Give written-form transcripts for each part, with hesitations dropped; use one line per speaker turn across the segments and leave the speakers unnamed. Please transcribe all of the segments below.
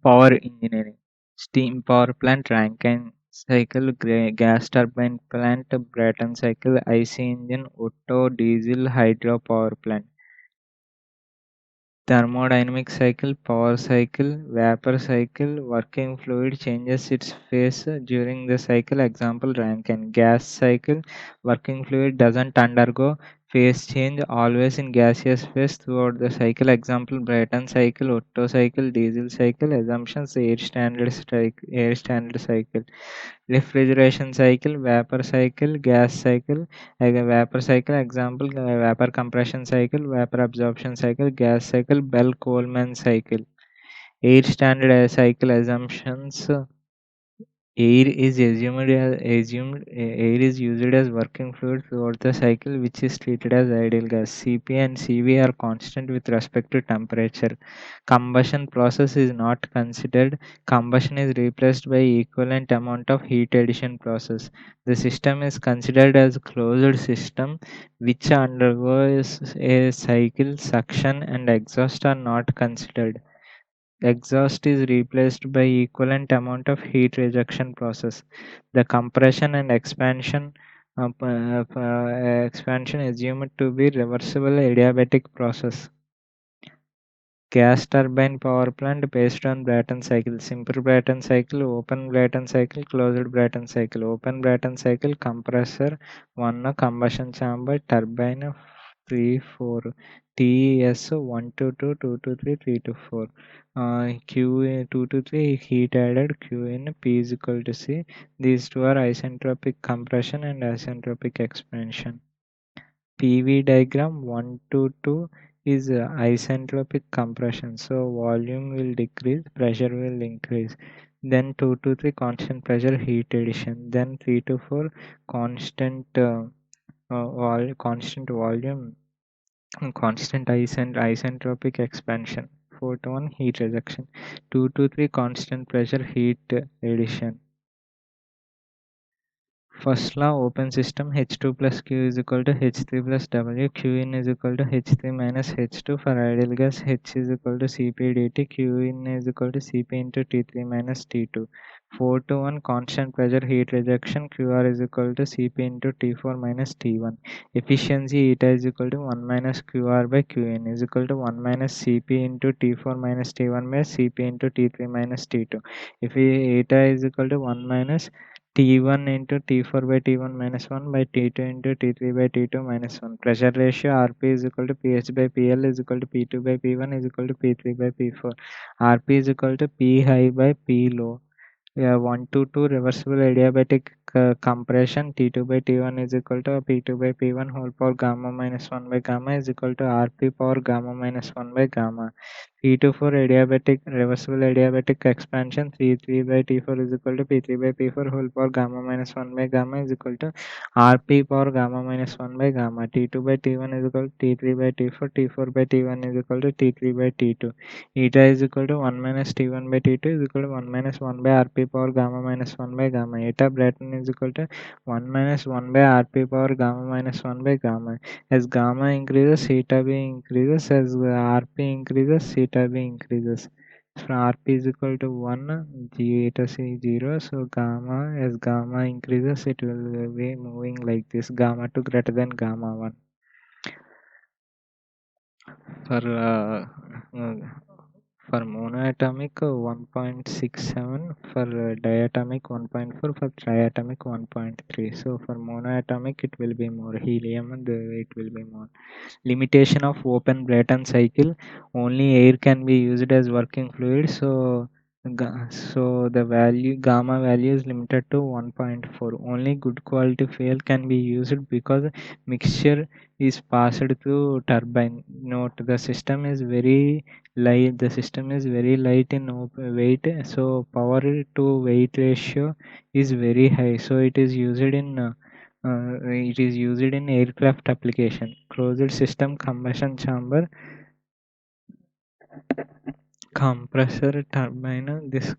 Power engineering, steam power plant, Rankine cycle, gas turbine plant, Brayton cycle, IC engine, Otto diesel, hydro power plant. Thermodynamic cycle, power cycle, vapor cycle, working fluid changes its phase during the cycle. Example Rankine. Gas cycle, working fluid doesn't undergo phase change, always in gaseous phase throughout the cycle. Example Brayton cycle, Otto cycle, diesel cycle. Assumptions air standard cycle. Refrigeration cycle, vapor cycle, gas cycle. Vapor cycle example, vapor compression cycle, vapor absorption cycle, gas cycle, Bell Coleman cycle. Air standard cycle assumptions, air is used as working fluid throughout the cycle, which is treated as ideal gas. Cp and Cv are constant with respect to temperature. Combustion process is not considered. Combustion is replaced by equivalent amount of heat addition process. The system is considered as closed system which undergoes a cycle. Suction and exhaust are not considered. Exhaust is replaced by equivalent amount of heat rejection process. The compression and expansion assumed to be reversible adiabatic process. Gas turbine power plant based on Brayton cycle. Simple Brayton cycle, open Brayton cycle, closed Brayton cycle. Open Brayton cycle, compressor 1, combustion chamber, turbine 3, 4. TES 1 to 2, 2 to 3, 3 to 4. Q 2 to 3, heat added, Q in P is equal to C. These two are isentropic compression and isentropic expansion. PV diagram 1 to 2 is isentropic compression. So volume will decrease, pressure will increase. Then 2 to 3 constant pressure heat addition. Then 3 to 4 constant constant volume, constant isentropic expansion. 4 to 1 heat rejection. 2 to 3 constant pressure heat addition. First law, open system, H2 plus Q is equal to H3 plus W. Q in is equal to H3 minus H2. For ideal gas, H is equal to Cp dt. Q in is equal to Cp into T3 minus T2. 4 to 1 constant pressure heat rejection. Qr is equal to Cp into T4 minus T1. Efficiency eta is equal to 1 minus Qr by Qn is equal to 1 minus Cp into T4 minus T1 by Cp into T3 minus T2. If eta is equal to 1 minus T1 into T4 by T1 minus 1 by T2 into T3 by T2 minus 1. Pressure ratio Rp is equal to Ph by PL is equal to P2 by P1 is equal to P3 by P4. Rp is equal to P high by P low. 1 to 2 reversible adiabatic compression. T2 by T1 is equal to P2 by P1 whole power gamma minus 1 by gamma is equal to Rp power gamma minus 1 by gamma. P2 adiabatic reversible adiabatic expansion. T3 by T4 is equal to P3 by P4 whole power gamma minus 1 by gamma is equal to Rp power gamma minus 1 by gamma. T2 by T1 is equal to T3 by T4. T4 by T1 is equal to T3 by T2. Eta is equal to 1 minus T1 by T2 is equal to 1 minus 1 by Rp power gamma minus 1 by gamma. Eta Brayton is equal to 1 minus 1 by Rp power gamma minus 1 by gamma. As gamma increases, eta B increases. As Rp increases, eta B increases. So Rp is equal to 1, eta C 0. So gamma, as gamma increases, it will be moving like this. Gamma 2 greater than gamma 1. For uh, for monoatomic 1.67, for diatomic 1.4, for triatomic 1.3. So for monoatomic it will be more helium and it will be more. Limitation of open Brayton cycle, only air can be used as working fluid. So so the value gamma value is limited to 1.4. Only good quality fuel can be used because mixture is passed through turbine. Note the system is very light. The system is very light in weight, so power to weight ratio is very high. So it is used in aircraft application. Closed system combustion chamber. compressor turbine, this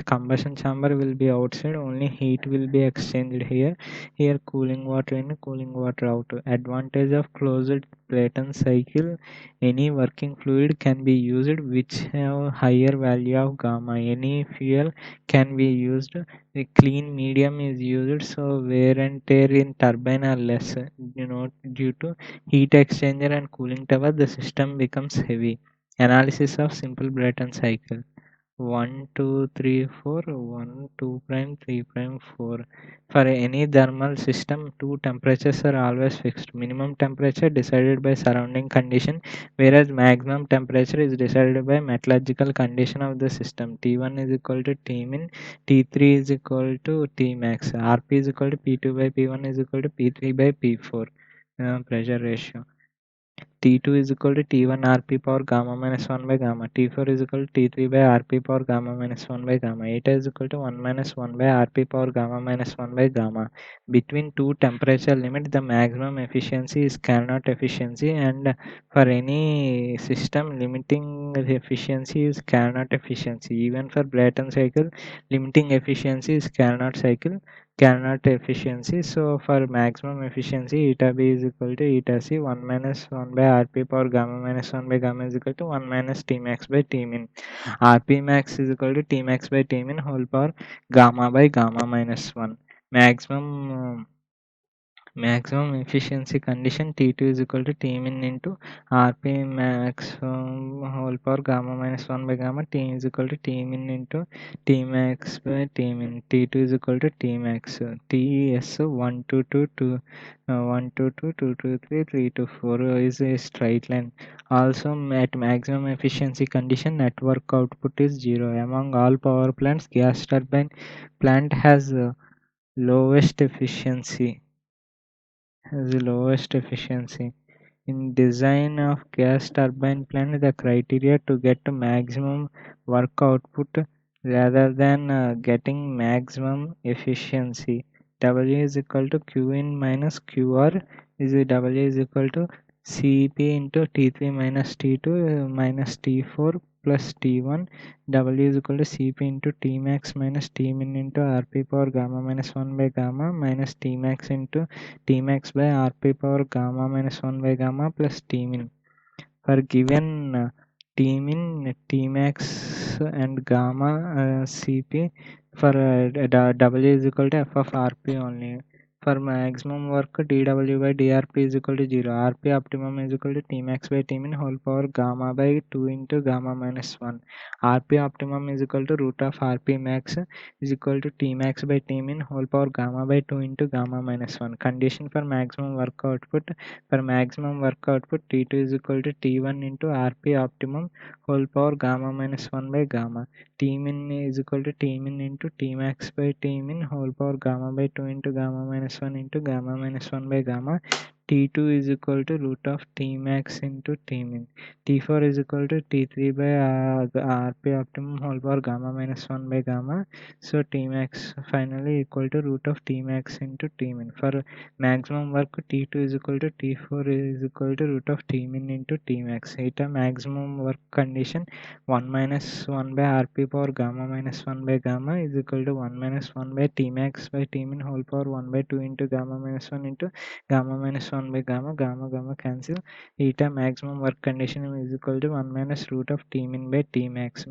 combustion chamber will be outside, only heat will be exchanged here. Here cooling water in, cooling water out. Advantage of closed Brayton cycle, any working fluid can be used which have higher value of gamma. Any fuel can be used. A clean medium is used, so wear and tear in turbine are less. Due to heat exchanger and cooling tower, the system becomes heavy. Analysis of simple Brayton cycle: 1 2 3 4 1 2 prime 3 prime 4. For any thermal system, two temperatures are always fixed. Minimum temperature decided by surrounding condition, whereas maximum temperature is decided by metallurgical condition of the system. T1 is equal to T min, T3 is equal to T max, Rp is equal to P2 by P1 is equal to P3 by P4. Pressure ratio. T2 is equal to T1 Rp power gamma minus 1 by gamma. T4 is equal to T3 by Rp power gamma minus 1 by gamma. Eta is equal to 1 minus 1 by Rp power gamma minus 1 by gamma. Between two temperature limit, the maximum efficiency is Carnot efficiency, and for any system, limiting the efficiency is Carnot efficiency. Even for Brayton cycle, limiting efficiency is Carnot cycle. Carnot efficiency. So for maximum efficiency, eta B is equal to eta C 1 minus 1 by Rp power gamma minus 1 by gamma is equal to 1 minus T max by T min. Rp max is equal to T max by T min whole power gamma by gamma minus 1. Maximum efficiency condition T2 is equal to T min into Rp max whole power gamma minus 1 by gamma. T is equal to T min into T max by T min. T2 is equal to T max. TS 1 to 2 to 1 to 2 2 to 3 3 to 4 is a straight line. Also at maximum efficiency condition, network output is 0. Among all power plants, gas turbine plant has lowest efficiency. In design of gas turbine plant, the criteria to get maximum work output rather than getting maximum efficiency. W is equal to Q in minus QR is W is equal to Cp into T3 minus T2 minus T4 plus T1. W is equal to Cp into T max minus T min into Rp power gamma minus 1 by gamma minus T max into T max by Rp power gamma minus 1 by gamma plus T min. For given T min, T max and gamma Cp, for W is equal to F of Rp only. For maximum work, dW by dRp is equal to 0. Rp optimum is equal to T max by T min whole power gamma by 2 into gamma minus 1. Rp optimum is equal to root of Rp max is equal to T max by T min whole power gamma by 2 into gamma minus 1. Condition for maximum work output. For maximum work output, T2 is equal to T1 into Rp optimum whole power gamma minus 1 by gamma. T min is equal to T min into T max by T min whole power gamma by 2 into gamma minus 1 into gamma minus 1 by gamma. T2 is equal to root of T max into T min. T4 is equal to T3 by Rp optimum whole power gamma minus 1 by gamma. So T max finally equal to root of T max into T min. For maximum work, T2 is equal to T4 is equal to root of T min into T max. Eta maximum work condition 1 minus 1 by Rp power gamma minus 1 by gamma is equal to 1 minus 1 by T max by T min whole power 1 by 2 into gamma minus 1 into gamma minus 1 by gamma. Gamma cancel. Eta maximum work condition is equal to 1 minus root of T min by T max.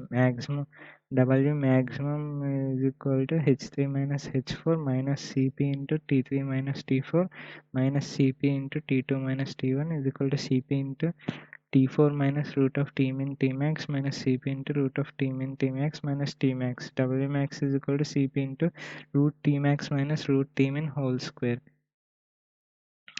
W maximum is equal to H3 minus H4 minus Cp into T3 minus T4 minus Cp into T2 minus T1 is equal to Cp into T4 minus root of T min T max minus Cp into root of T min T max minus T max. W max is equal to Cp into root T max minus root T min whole square.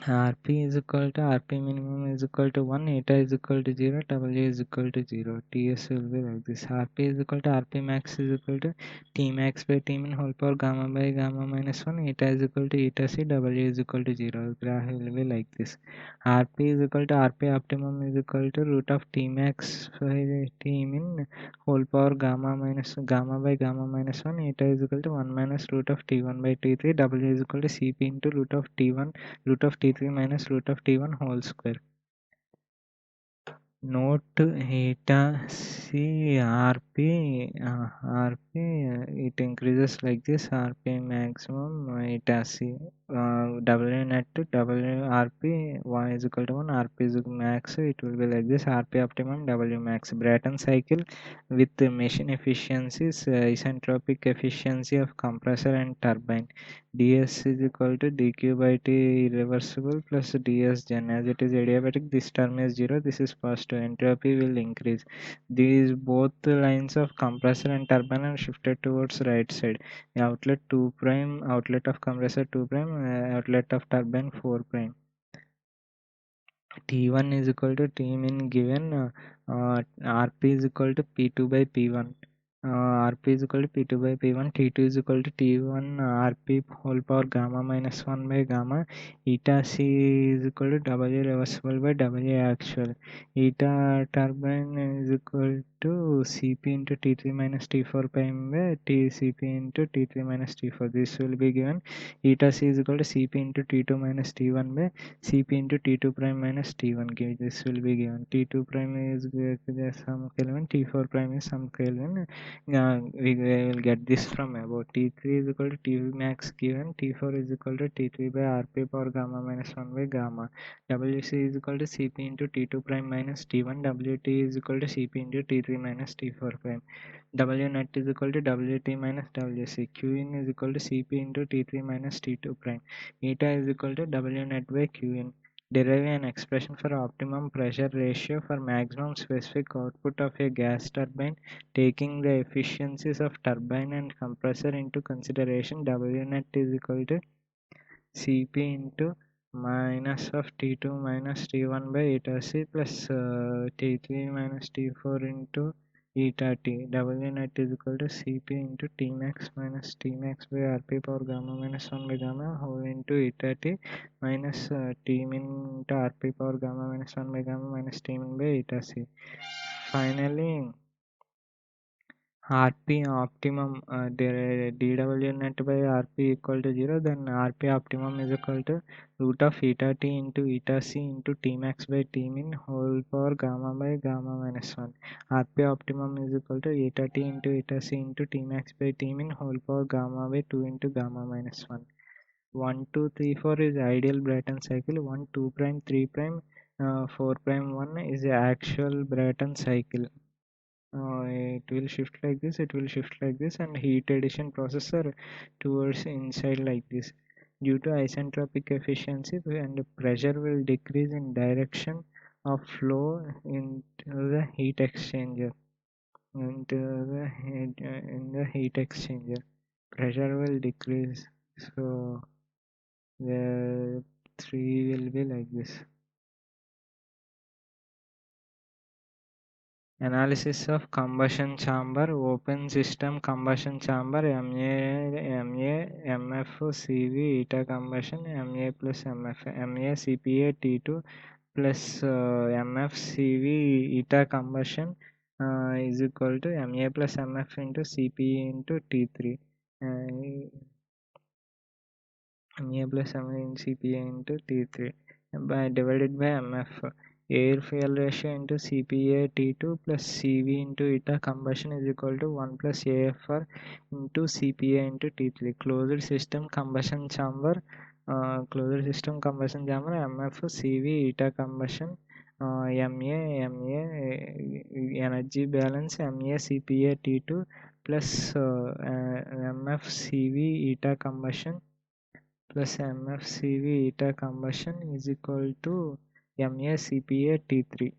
Rp is equal to Rp minimum is equal to 1, eta is equal to 0, W is equal to 0. Ts will be like this. Rp is equal to Rp max is equal to T max by T min whole power gamma by gamma minus 1, eta is equal to eta C, W is equal to 0. Graph will be like this. Rp is equal to Rp optimum is equal to root of T max by T min whole power gamma by gamma minus 1, eta is equal to 1 minus root of T1 by T3, W is equal to Cp into root of T1 root of T3 minus root of T1 whole square. Note eta C RP it increases like this RP maximum eta C W net to W RP y is equal to 1 RP is max, it will be like this RP optimum W max. Brayton cycle with the machine efficiencies isentropic efficiency of compressor and turbine. ds is equal to dq by t irreversible plus ds gen. As it is adiabatic, this term is 0, this is positive, entropy will increase. These both the lines of compressor and turbine are shifted towards right side. Outlet 2 prime, outlet of compressor 2 prime, outlet of turbine 4 prime. T1 is equal to T min given RP is equal to P2 by P1. RP is equal to P2 by P1. T2 is equal to T1 RP whole power gamma minus 1 by gamma. Eta C is equal to W reversible by W actual. Eta turbine is equal to Cp into T3 minus T4 prime by Cp into T3 minus T4. This will be given. Eta C is equal to Cp into T2 minus T1 by Cp into T2 prime minus T1. This will be given. T2 prime is some Kelvin, T4 prime is some Kelvin. We will get this from above. T3 is equal to T max given. T4 is equal to T3 by Rp power gamma minus 1 by gamma. Wc is equal to Cp into T2 prime minus T1. Wt is equal to Cp into T3 minus T4 prime. W net is equal to Wt minus Wc. Qin is equal to Cp into T3 minus T2 prime. Eta is equal to W net by Qin. Derive an expression for optimum pressure ratio for maximum specific output of a gas turbine, taking the efficiencies of turbine and compressor into consideration. W net is equal to Cp into minus of T2 minus T1 by eta C plus T3 minus T4 into eta T. W net is equal to Cp into T max minus T max by Rp power gamma minus 1 by gamma whole into eta T minus T min into Rp power gamma minus 1 by gamma minus T min by eta C. Finally, RP optimum dW net by RP equal to 0, then RP optimum is equal to root of eta T into eta C into T max by T min whole power gamma by gamma minus 1. RP optimum is equal to eta T into eta C into T max by T min whole power gamma by 2 into gamma minus 1. 1, 2, 3, 4 is ideal Brayton cycle. 1, 2 prime, 3 prime, 4 prime 1 is the actual Brayton cycle. It will shift like this, it will shift like this, and heat addition processor towards inside like this. Due to isentropic efficiency and pressure will decrease in direction of flow into the heat exchanger. In the heat exchanger, pressure will decrease. So the 3 will be like this. Analysis of combustion chamber, open system combustion chamber, MF, CV, eta combustion, MA plus MF, MA CPA T2 plus MF CV eta combustion is equal to MA plus MF into CPA into T3. MA plus MA in CPA into T3 by divided by MF. Air fuel ratio into CPA T2 plus CV into eta combustion is equal to 1 plus AFR into CPA into T3. Closed system combustion chamber, MF CV eta combustion, MA energy balance MA CPA T2 plus MF CV eta combustion plus MFCV eta combustion is equal to MACPA T3.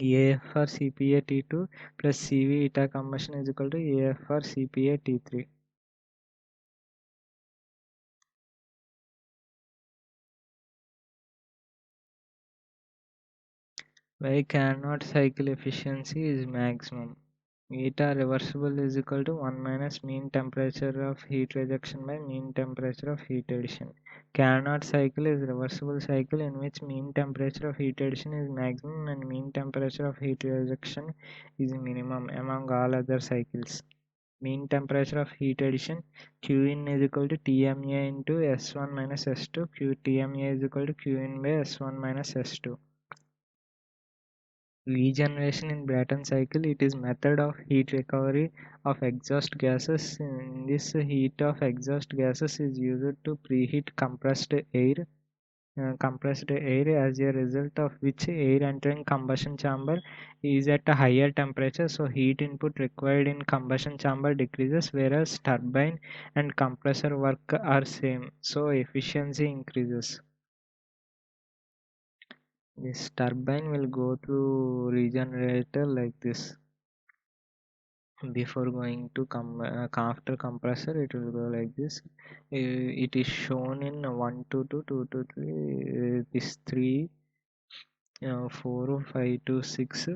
AFR CPA T2 plus CV eta combustion is equal to AFR CPA T3. Why Carnot cycle efficiency is maximum? Eta reversible is equal to 1 minus mean temperature of heat rejection by mean temperature of heat addition. Carnot cycle is a reversible cycle in which mean temperature of heat addition is maximum and mean temperature of heat rejection is minimum among all other cycles. Mean temperature of heat addition Qin is equal to TMA into S1 minus S2. TMA is equal to Qin by S1 minus S2. Regeneration in Brayton cycle, it is method of heat recovery of exhaust gases. In this, heat of exhaust gases is used to preheat compressed air, as a result of which air entering combustion chamber is at a higher temperature, so heat input required in combustion chamber decreases, whereas turbine and compressor work are same, so efficiency increases. This turbine will go through regenerator like this. Before going to after compressor, it will go like this. It is shown in 1 to 2, 2 to 3, this 3, 4, 5 to 6.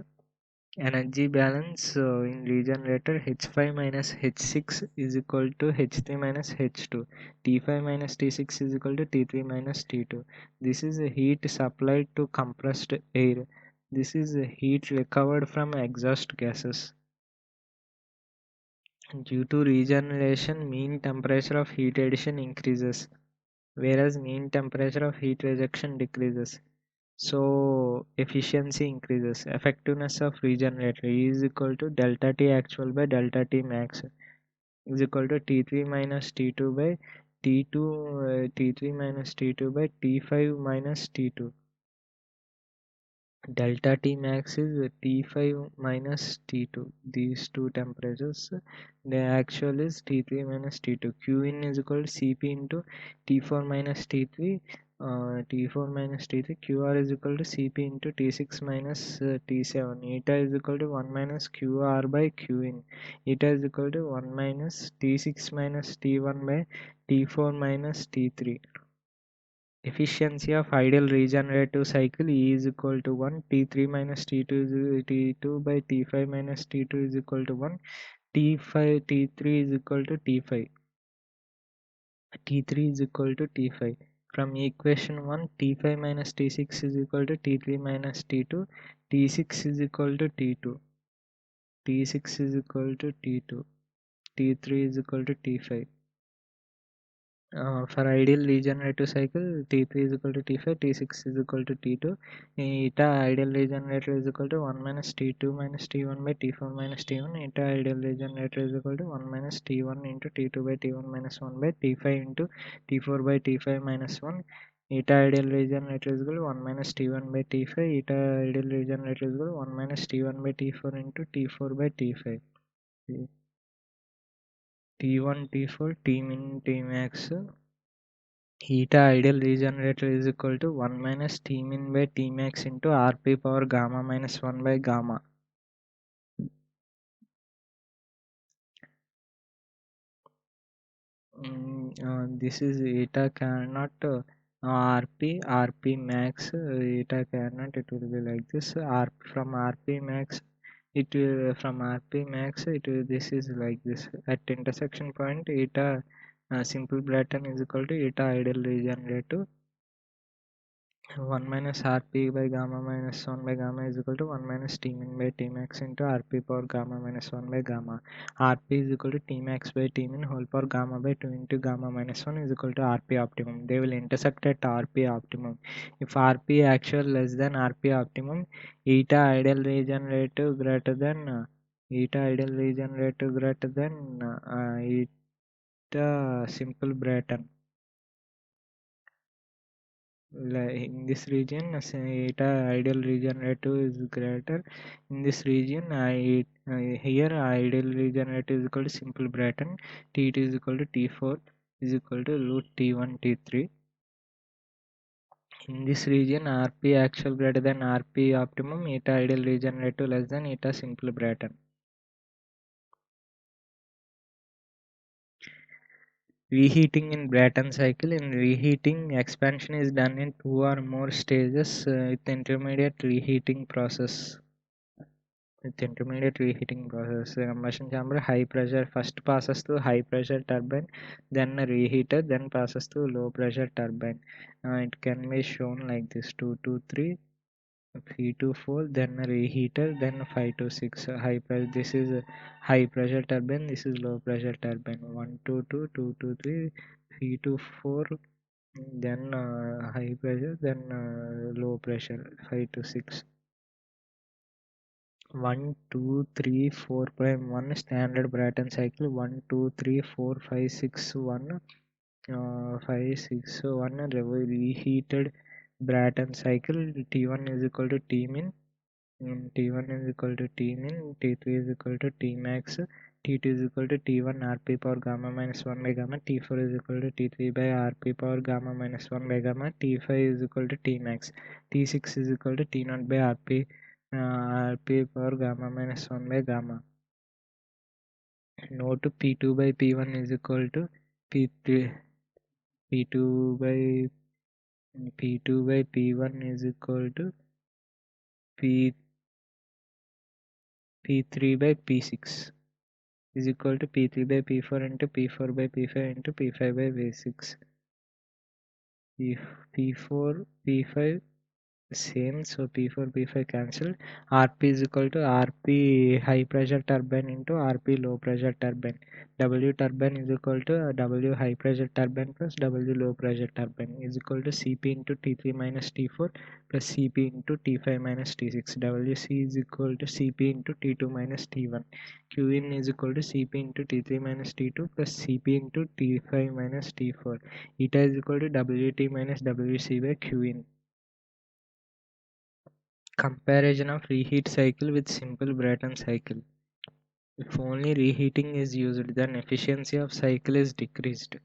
Energy balance in regenerator, H5 minus H6 is equal to H3 minus H2. T5 minus T6 is equal to T3 minus T2. This is a heat supplied to compressed air. This is a heat recovered from exhaust gases. Due to regeneration, mean temperature of heat addition increases, whereas mean temperature of heat rejection decreases. So efficiency increases. Effectiveness of regenerator is equal to delta T actual by delta T max is equal to T3 minus T2 by T2, T3 minus T2 by T5 minus T2. Delta T max is T5 minus T2. These two temperatures, the actual is T3 minus T2. Q in is equal to Cp into T4 minus T3. T4 minus T3. Qr is equal to Cp into T6 minus T7. Eta is equal to 1 minus Qr by Q in. Eta is equal to 1 minus T6 minus T1 by T4 minus T3. Efficiency of ideal regenerative cycle E is equal to 1. T3 minus T2 is T2 by T5 minus T2 is equal to 1. T3 is equal to T5. T3 is equal to T5. From equation 1, T5 minus T6 is equal to T3 minus T2. T6 is equal to T2. T6 is equal to T2. T3 is equal to T5. For ideal regenerative cycle, T3 is equal to T5, T6 is equal to T2. Eta ideal regenerator is equal to 1 minus T2 minus T1 by T4 minus T1. Eta ideal regenerator is equal to 1 minus T1 into T2 by T1 minus 1 by T5 into T4 by T5 minus 1. Eta ideal regenerator is equal to 1 minus T1 by T5. Eta ideal regenerator is equal to 1 minus T1 by T4 into T4 by T5. T1, T4, T min, T max. Eta ideal regenerator is equal to 1 minus T min by T max into Rp power gamma minus 1 by gamma. This is eta cannot Rp max, eta cannot, it will be like this. From Rp max, from Rp max, this is like this. At intersection point, eta simple Brayton is equal to eta ideal regenerative. 1 minus Rp by gamma minus 1 by gamma is equal to 1 minus T min by T max into Rp power gamma minus 1 by gamma. Rp is equal to T max by T min whole power gamma by 2 into gamma minus 1 is equal to Rp optimum. They will intersect at Rp optimum. If Rp actual less than Rp optimum, eta ideal regenerative greater than eta simple Brayton. In this region, eta ideal regenerative is greater. In this region, here ideal regenerative is equal to simple Brayton. T2 is equal to T4 is equal to root T1 T3. In this region, Rp actual greater than Rp optimum, eta ideal regenerative less than eta simple Brayton. Reheating in Brayton cycle. In reheating, expansion is done in 2 or more stages with intermediate reheating process. With intermediate reheating process, the combustion chamber high pressure first passes through high pressure turbine, then a reheater, then passes through low pressure turbine. It can be shown like this: 2 to 3, 3 to 4, then a reheater, then 5 to 6. High pressure. This is a high pressure turbine. This is low pressure turbine. 1 to 2, 2 to 3, 3 to 4. Then high pressure, then low pressure, 5 to 6. 1 2 3 4 prime 1 standard Brayton cycle, 1 2 3 4 5 6 1 5 6 1 reheated Brayton cycle. T1 is equal to T min, T1 is equal to T min, T3 is equal to T max, T2 is equal to T1 Rp power gamma minus 1 by gamma, T4 is equal to T3 by Rp power gamma minus 1 by gamma, T5 is equal to T max, T6 is equal to T naught by Rp power gamma minus 1 by gamma. Note P2 by P1 is equal to P3, P2 by P2 by P1 is equal to P3 by P6 is equal to P3 by P4 into P4 by P5 into P5 by P6. P4, P5 same, so P4, P5 cancel. Rp is equal to Rp high pressure turbine into Rp low pressure turbine. W turbine is equal to W high pressure turbine plus W low pressure turbine is equal to Cp into T3 minus T4 plus Cp into T5 minus T6. Wc is equal to Cp into T2 minus T1. Qin is equal to Cp into T3 minus T2 plus Cp into T5 minus T4. Eta is equal to Wt minus Wc by Qin. Comparison of reheat cycle with simple Brayton cycle. If only reheating is used, then efficiency of cycle is decreased.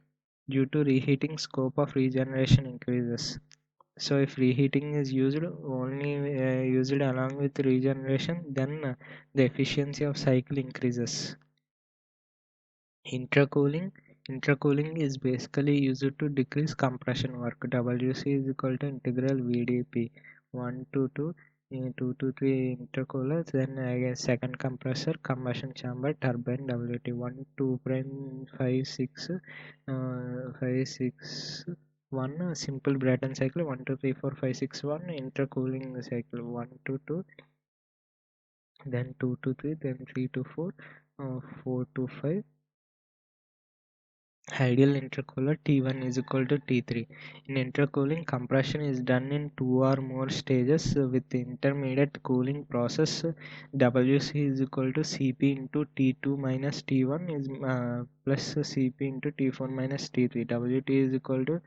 Due to reheating, scope of regeneration increases. So if reheating is used only used along with regeneration, then the efficiency of cycle increases. Intercooling is basically used to decrease compression work. Wc is equal to integral VdP 1 to 2 2 to 3 intercoolers, then again second compressor, combustion chamber, turbine, Wt 1 2 prime 5 6 5 6 1 simple Brayton cycle, 1 2 3 4 5 6 1 intercooling cycle, 1 to 2, then 2 to 3, then 3 to 4, 4 to 5. Ideal intercooler T1 is equal to T3. In intercooling, compression is done in two or more stages with intermediate cooling process. Wc is equal to Cp into T2 minus T1 is plus Cp into T4 minus T3. Wt is equal to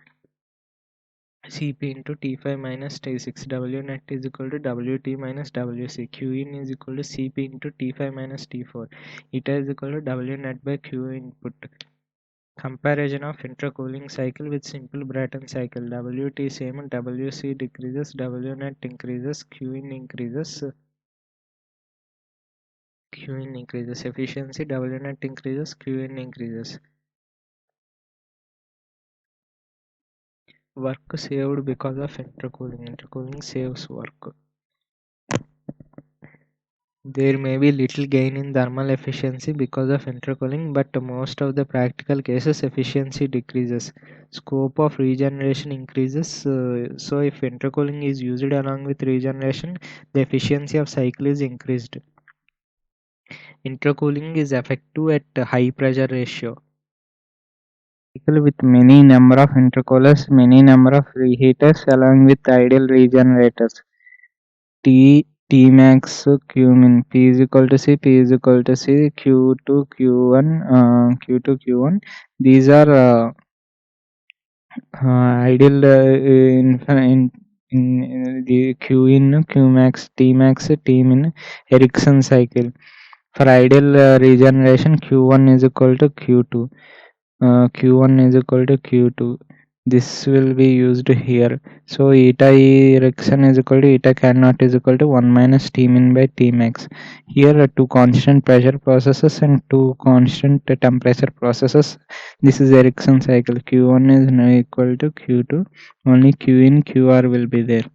Cp into T5 minus T6. W net is equal to Wt minus Wc. Qin is equal to Cp into T5 minus T4. Eta is equal to W net by Q input. Comparison of intercooling cycle with simple Brayton cycle. Wt same, Wc decreases, W net increases, Qin increases. Qin increases. Efficiency, W net increases, Qin increases. Work saved because of intercooling. Intercooling saves work. There may be little gain in thermal efficiency because of intercooling, but most of the practical cases efficiency decreases. Scope of regeneration increases. So if intercooling is used along with regeneration, the efficiency of cycle is increased. Intercooling is effective at high pressure ratio. Cycle with many number of intercoolers, many number of reheaters along with ideal regenerators. T max Q min, P is equal to C, P is equal to C, Q2 Q1 Q2 Q1. These are ideal in the Q in, Q max, T max, T min, Ericsson cycle. For ideal regeneration, Q1 is equal to Q2. Q1 is equal to Q2. This will be used here. So eta Ericsson is equal to eta Carnot is equal to 1 minus T min by T max. Here are two constant pressure processes and two constant temperature processes. This is Ericsson cycle. Q1 is now equal to Q2. Only Q in, QR will be there.